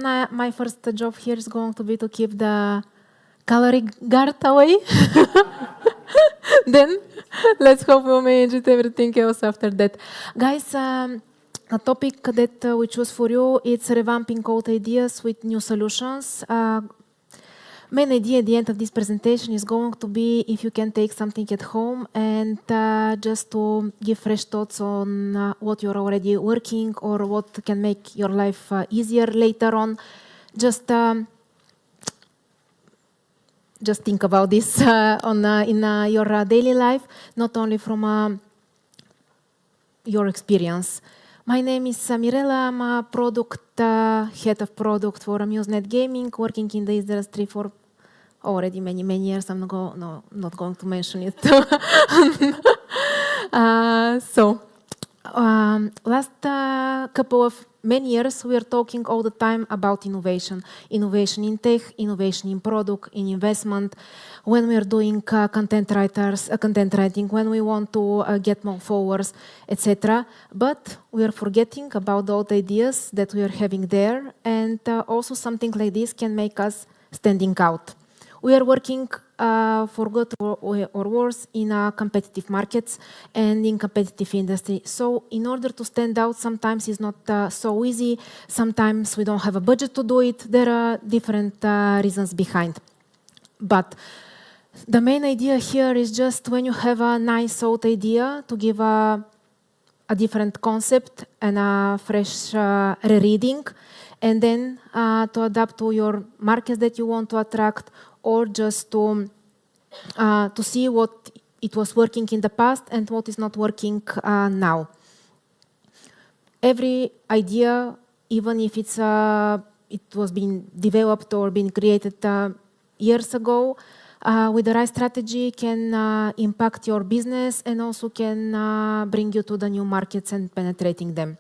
my first job here is going to be to keep the calorie guard away. Then let's hope we'll manage it everything else after that. Guys, a topic that we choose for you, it's revamping old ideas with new solutions. Main idea at the end of this presentation is going to be if you can take something at home and just to give fresh thoughts on what you're already working or what can make your life easier later on. Just think about this in your daily life, not only from your experience. My name is Mirela. I'm a head of product for AmuseNet Gaming, working in the industry for already many years. I'm not going to mention it. Last couple of many years, we are talking all the time about innovation. Innovation in tech, innovation in product, in investment. When we are doing content writing, when we want to get more followers, etc. But we are forgetting about the old ideas that we are having there. And also something like this can make us standing out. We are working for good or worse in competitive markets and in competitive industry. So in order to stand out, sometimes it's not so easy. Sometimes we don't have a budget to do it. There are different reasons behind. But the main idea here is just when you have a nice old idea to give a different concept and a fresh rereading, and then to adapt to your markets that you want to attract, or just to see what it was working in the past and what is not working now. Every idea, even if it was being developed or being created years ago, with the right strategy can impact your business and also can bring you to the new markets and penetrating them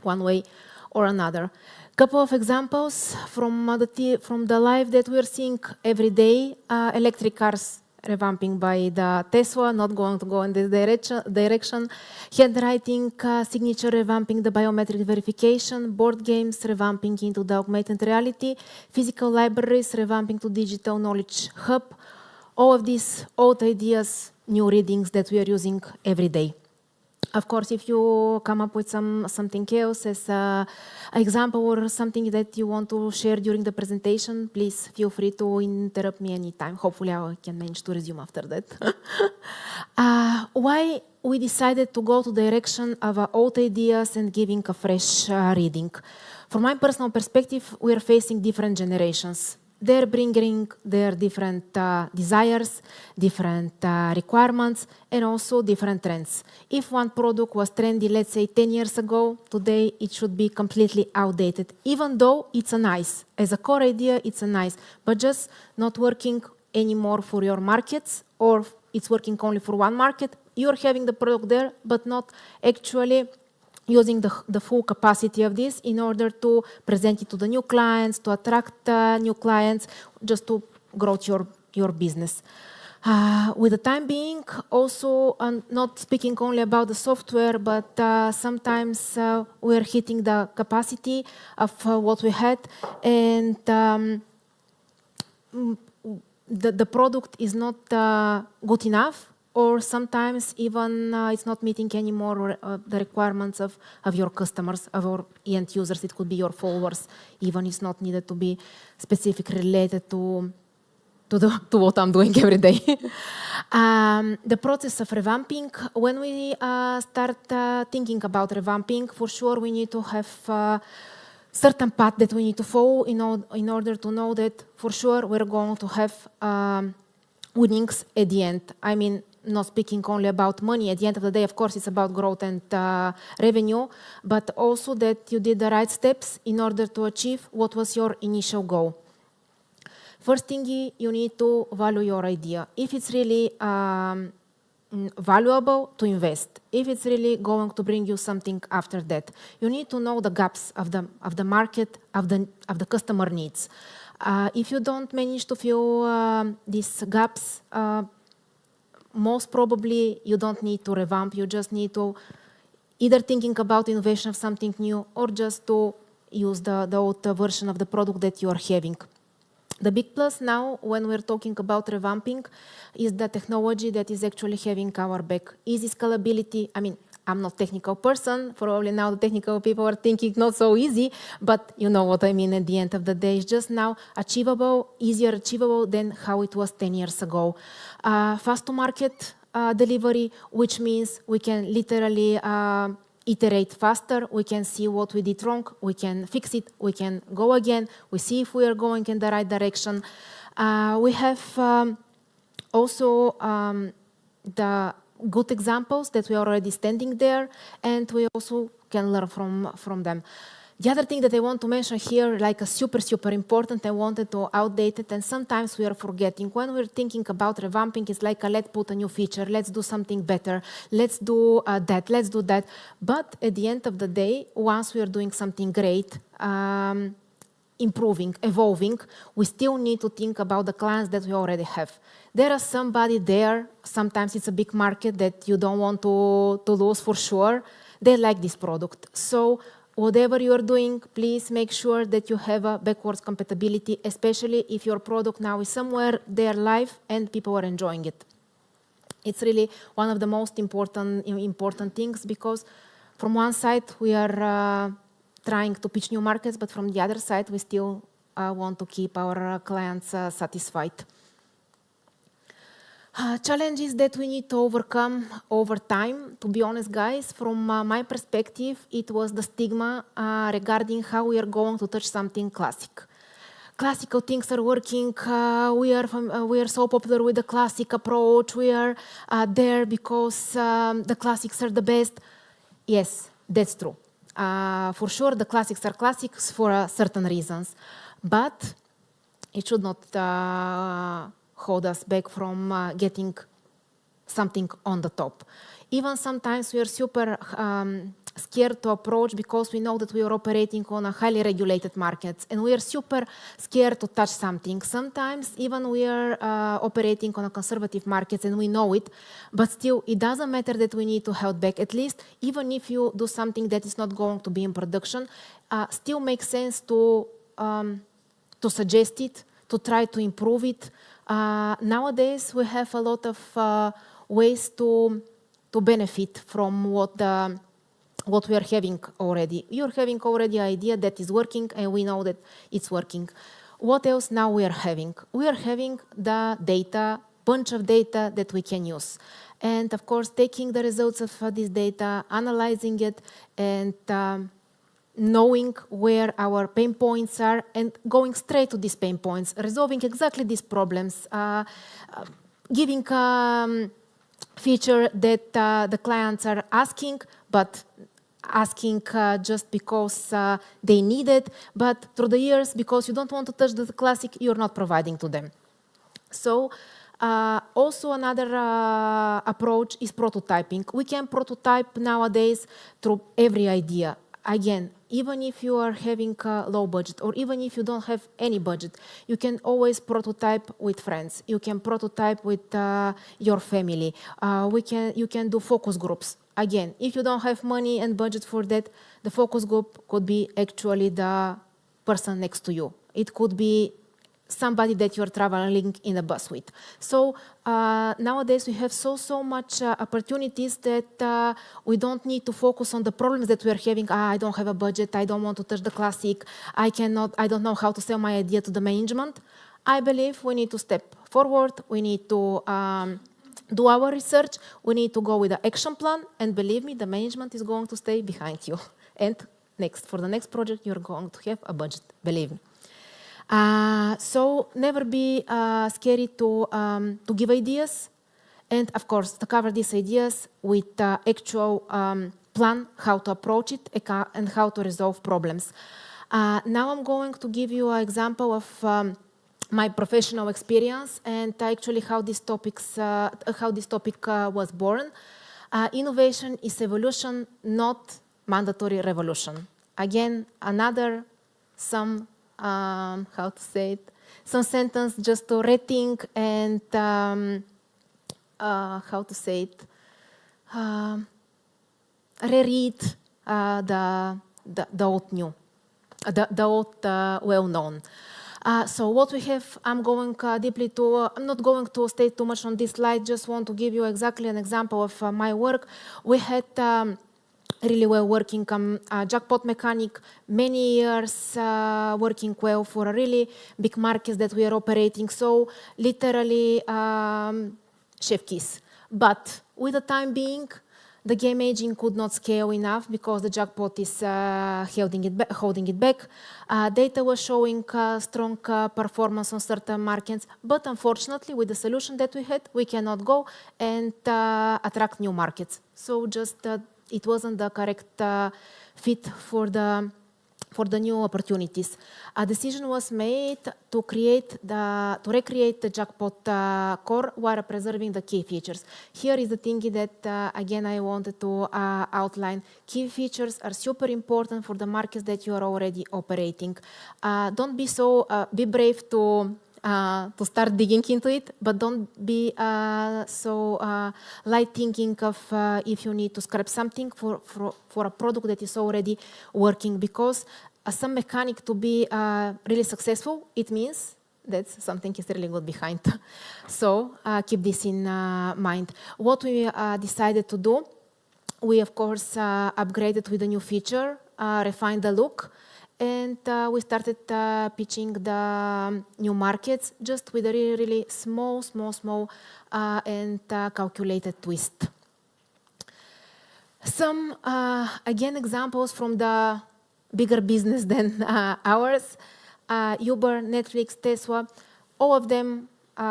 one way or another. Couple of examples from the life that we're seeing every day. Electric cars revamping by the Tesla, not going to go in this direction. Handwriting signature revamping the biometric verification. Board games revamping into the augmented reality. Physical libraries revamping to digital knowledge hub. All of these old ideas, new readings that we are using every day. Of course, if you come up with something else as an example or something that you want to share during the presentation, please feel free to interrupt me anytime. Hopefully, I can manage to resume after that. Why we decided to go to the direction of old ideas and giving a fresh reading? From my personal perspective, we are facing different generations. They're bringing their different desires, different requirements, and also different trends. If one product was trendy, let's say 10 years ago, today it should be completely outdated, even though it's a nice. As a core idea, it's a nice, but just not working anymore for your markets, or it's working only for one market. You're having the product there, but not actually using the full capacity of this in order to present it to the new clients, to attract new clients, just to grow your business. With the time being, also not speaking only about the software, but sometimes we're hitting the capacity of what we had, and the product is not good enough, or sometimes even it's not meeting anymore the requirements of your customers, of your end users. It could be your followers, even it's not needed to be specifically related to what I'm doing every day. The process of revamping, when we start thinking about revamping, for sure we need to have certain path that we need to follow in order to know that for sure we're going to have winnings at the end. I mean, not speaking only about money. At the end of the day, of course, it's about growth and revenue, but also that you did the right steps in order to achieve what was your initial goal. First thing, you need to value your idea. If it's really valuable, to invest. If it's really going to bring you something after that, you need to know the gaps of the market, of the customer needs. If you don't manage to fill these gaps, most probably you don't need to revamp. You just need to either thinking about innovation of something new, or just to use the old version of the product that you are having. The big plus now, when we're talking about revamping, is the technology that is actually having our back. Easy scalability. I mean, I'm not a technical person. Probably now the technical people are thinking not so easy, but you know what I mean at the end of the day. It's just now achievable, easier achievable than how it was 10 years ago. Fast to market delivery, which means we can literally iterate faster, we can see what we did wrong, we can fix it, we can go again, we see if we are going in the right direction. We have also the good examples that we are already standing there, and we also can learn from them. The other thing that I want to mention here, like a super important, I wanted to outdate it, and sometimes we are forgetting. When we're thinking about revamping, it's like let's put a new feature, let's do something better, let's do that, let's do that. But at the end of the day, once we are doing something great, improving, evolving, we still need to think about the clients that we already have. There is somebody there, sometimes it's a big market that you don't want to lose for sure. They like this product. So whatever you are doing, please make sure that you have a backwards compatibility, especially if your product now is somewhere there live and people are enjoying it. It's really one of the most important things, because from one side we are trying to pitch new markets, but from the other side we still want to keep our clients satisfied. Challenges that we need to overcome over time. To be honest, guys, from my perspective, it was the stigma regarding how we are going to touch something classic. Classical things are working. We are so popular with the classic approach. We are there because the classics are the best. Yes, that's true. For sure, the classics are classics for certain reasons, but it should not hold us back from getting something on the top. Even sometimes we are super scared to approach, because we know that we are operating on a highly regulated markets, and we are super scared to touch something. Sometimes even we are operating on a conservative markets, and we know it, but still it doesn't matter that we need to hold back. At least even if you do something that is not going to be in production, still makes sense to suggest it, to try to improve it. Nowadays, we have a lot of ways to benefit from what we are having already. You're having already an idea that is working, and we know that it's working. What else now we are having? We are having the data, bunch of data that we can use. And of course, taking the results of this data, analyzing it, and knowing where our pain points are and going straight to these pain points, resolving exactly these problems, giving feature that the clients are asking, but asking just because they need it, but through the years, because you don't want to touch the classic, you're not providing to them. So also another approach is prototyping. We can prototype nowadays through every idea. Again, even if you are having a low budget, or even if you don't have any budget, you can always prototype with friends. You can prototype with your family. You can do focus groups. Again, if you don't have money and budget for that, the focus group could be actually the person next to you. It could be somebody that you're traveling in a bus with. So nowadays we have so much opportunities that we don't need to focus on the problems that we are having. I don't have a budget, I don't want to touch the classic, I don't know how to sell my idea to the management. I believe we need to step forward, we need to do our research, we need to go with an action plan, and believe me, the management is going to stay behind you. And for the next project, you're going to have a budget, believe me. So never be scary to give ideas, and of course to cover these ideas with actual plan how to approach it and how to resolve problems. Now I'm going to give you an example of my professional experience and actually how this topic was born. Innovation is evolution, not mandatory revolution. Again, some sentence just to rethink and reread the old new. the old well-known. So what we have, I'm going deeply to, I'm not going to stay too much on this slide, just want to give you exactly an example of my work. We had really well working jackpot mechanic, many years working well for a really big markets that we are operating. So literally chef kiss. But with the time being, the game aging could not scale enough because the jackpot is holding it back. Data was showing strong performance on certain markets, but unfortunately, with the solution that we had, we cannot go and attract new markets. So just it wasn't the correct fit for the new opportunities. A decision was made to recreate the jackpot core while preserving the key features. Here is the thing that, again, I wanted to outline. Key features are super important for the markets that you are already operating. Don't be so, be brave to start digging into it, but don't be so light thinking of if you need to scrap something for a product that is already working, because some mechanic to be really successful, it means that something is really good behind. So keep this in mind. What we decided to do, we of course upgraded with a new feature, refined the look, and we started pitching the new markets just with a really, really small and calculated twist. Some, again, examples from the bigger business than ours. Uber, Netflix, Tesla, all of them,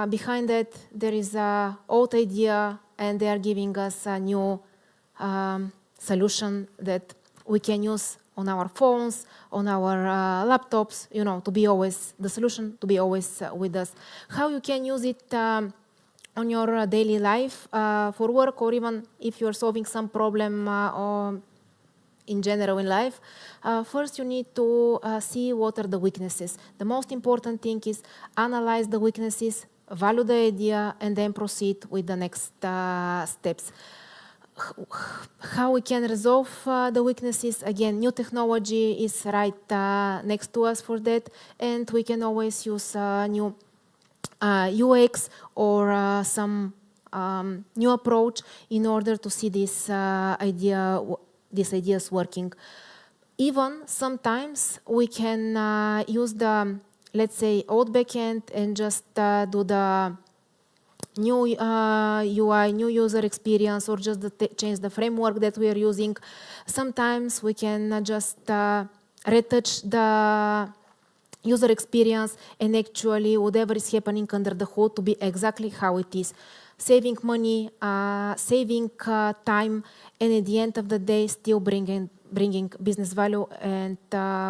behind that, there is an old idea, and they are giving us a new solution that we can use on our phones, on our laptops, you know, to be always, the solution to be always with us. How you can use it on your daily life for work, or even if you're solving some problem or in general in life. First, you need to see what are the weaknesses. The most important thing is analyze the weaknesses, value the idea, and then proceed with the next steps. How we can resolve the weaknesses? Again, new technology is right next to us for that, and we can always use new UX or some new approach in order to see these ideas working. Even sometimes we can use the, let's say, old backend and just do the new UI, new user experience, or just change the framework that we are using. Sometimes we can just retouch the user experience and actually whatever is happening under the hood to be exactly how it is. Saving money, saving time, and at the end of the day, still bringing business value and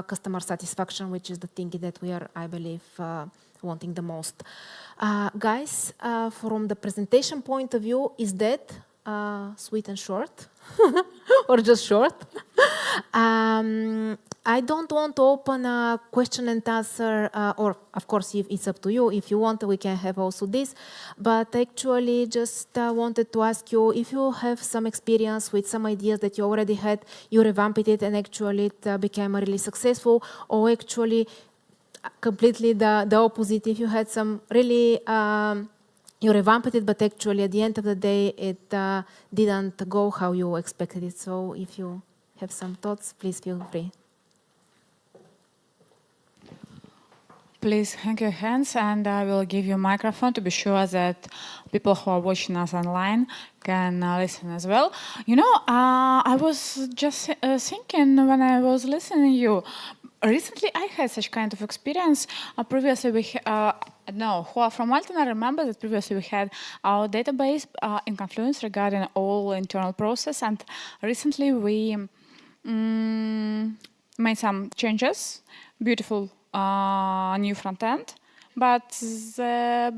customer satisfaction, which is the thing that we are, I believe, wanting the most. Guys, from the presentation point of view, is that sweet and short? Or just short? I don't want to open a question and answer, or of course, if it's up to you. If you want, we can have also this. But actually, just wanted to ask you if you have some experience with some ideas that you already had, you revamped it, and actually it became really successful, or actually completely the opposite. If you had some really, you revamped it, but actually at the end of the day, it didn't go how you expected it. So if you have some thoughts, please feel free. Please hang your hands, and I will give you a microphone to be sure that people who are watching us online can listen as well. You know, I was just thinking when I was listening to you, recently I had such kind of experience. Previously we no, who are from Malta, I remember that previously we had our database in Confluence regarding all internal process, and recently we made some changes, beautiful new front end, but the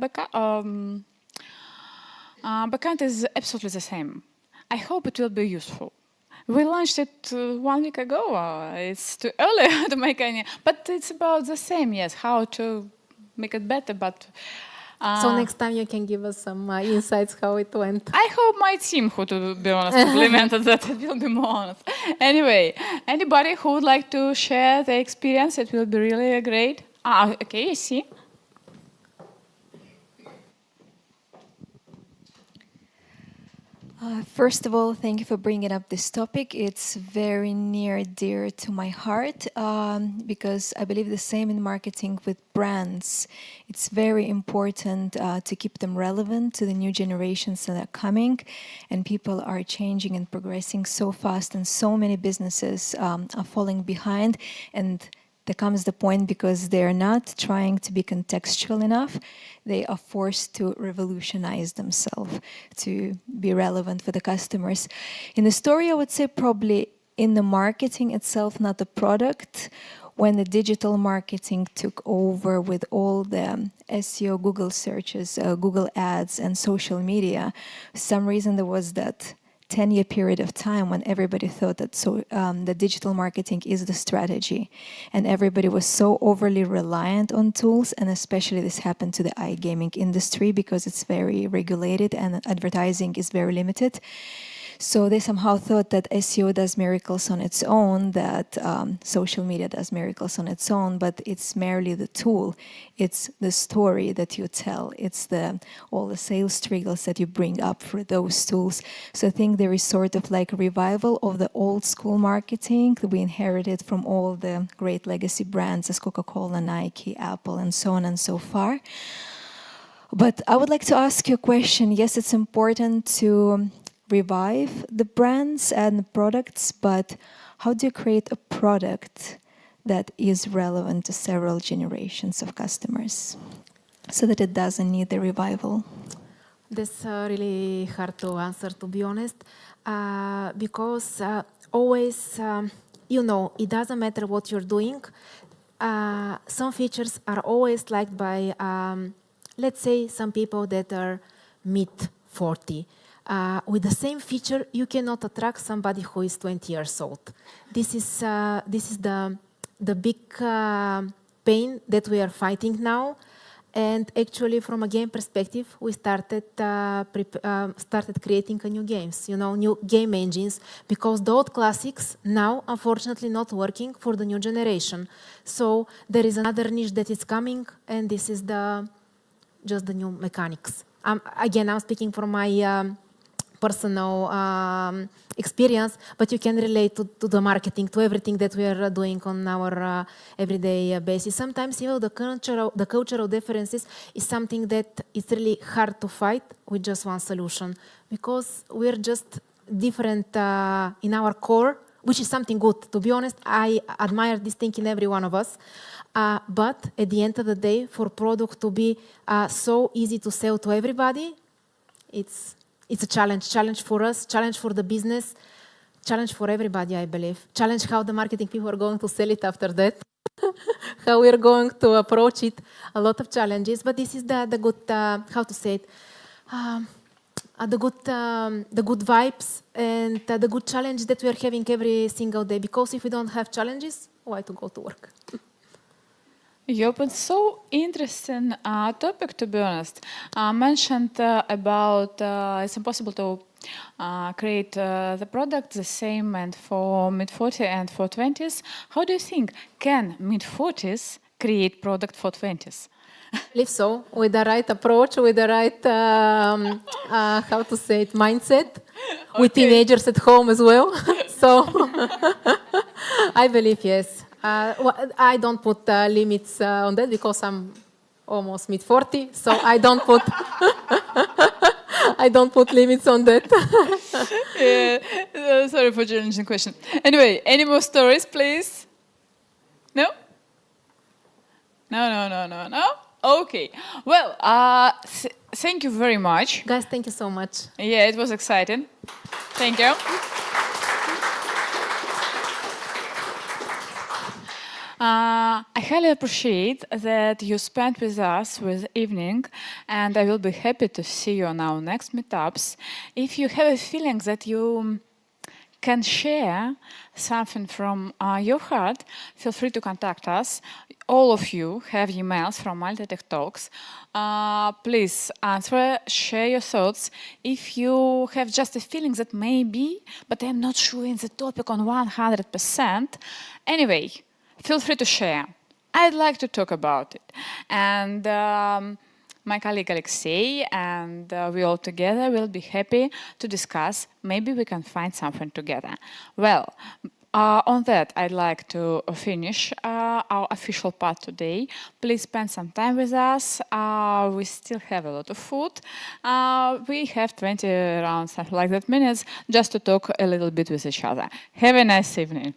backend is absolutely the same. I hope it will be useful. We launched it 1 week ago. It's too early to make any, but it's about the same, yes, how to make it better. But So next time you can give us some insights how it went. I hope my team, who to be honest, implemented that, it will be more honest. Anyway, anybody who would like to share their experience, it will be really great. Okay, I see. First of all, thank you for bringing up this topic. It's very near dear to my heart because I believe the same in marketing with brands. It's very important to keep them relevant to the new generations that are coming, and people are changing and progressing so fast, and so many businesses are falling behind. And there comes the point because they're not trying to be contextual enough, they are forced to revolutionize themselves to be relevant for the customers. In the story, I would say probably in the marketing itself, not the product. When the digital marketing took over with all the SEO, Google searches, Google ads, and social media, for some reason there was that 10-year period of time when everybody thought that the digital marketing is the strategy, and everybody was so overly reliant on tools, and especially this happened to the iGaming industry because it's very regulated and advertising is very limited. So they somehow thought that SEO does miracles on its own, that social media does miracles on its own, but it's merely the tool. It's the story that you tell. It's all the sales triggers that you bring up for those tools. So I think there is sort of like a revival of the old school marketing that we inherited from all the great legacy brands as Coca-Cola, Nike, Apple, and so on and so far. But I would like to ask you a question. Yes, it's important to revive the brands and products, but how do you create a product that is relevant to several generations of customers so that it doesn't need the revival? That's really hard to answer, to be honest, because always, it doesn't matter what you're doing. Some features are always liked by, let's say, some people that are mid-40. With the same feature, you cannot attract somebody who is 20 years old. This is the big pain that we are fighting now. And actually, from a game perspective, we started creating new games, new game engines, because the old classics now, unfortunately, not working for the new generation. So there is another niche that is coming, and this is just the new mechanics. Again, I'm speaking from my personal experience, but you can relate to the marketing, to everything that we are doing on our everyday basis. Sometimes even the cultural differences is something that is really hard to fight with just one solution, because we're just different in our core, which is something good. To be honest, I admire this thing in every one of us. But at the end of the day, for product to be so easy to sell to everybody, it's a challenge for us, challenge for the business, challenge for everybody, I believe. Challenge how the marketing people are going to sell it after that, how we're going to approach it. A lot of challenges, but this is the good, how to say it, the good vibes and the good challenge that we are having every single day. Because if we don't have challenges, why to go to work? You opened so interesting topic, to be honest. Mentioned about it's impossible to create the product the same and for mid-40s and for 20s. How do you think can mid-40s create product for 20s? I believe so, with the right approach, with the right, how to say it, mindset, with teenagers at home as well. So I believe yes. I don't put limits on that because I'm almost mid-40, so I don't put I don't put limits on that. Sorry for challenging question. Anyway, any more stories, please? No? No. Okay. Well, thank you very much. Guys, thank you so much. Yeah, it was exciting. Thank you. I highly appreciate that you spent with us this evening, and I will be happy to see you on our next meetups. If you have a feeling that you can share something from your heart, feel free to contact us. All of you have emails from Multitech Talks. Please answer, share your thoughts. If you have just a feeling that maybe, but I'm not sure in the topic on 100%, anyway, feel free to share. I'd like to talk about it. And my colleague Alexei and we all together will be happy to discuss. Maybe we can find something together. Well, on that, I'd like to finish our official part today. Please spend some time with us. We still have a lot of food. We have 20 around something like that minutes just to talk a little bit with each other. Have a nice evening.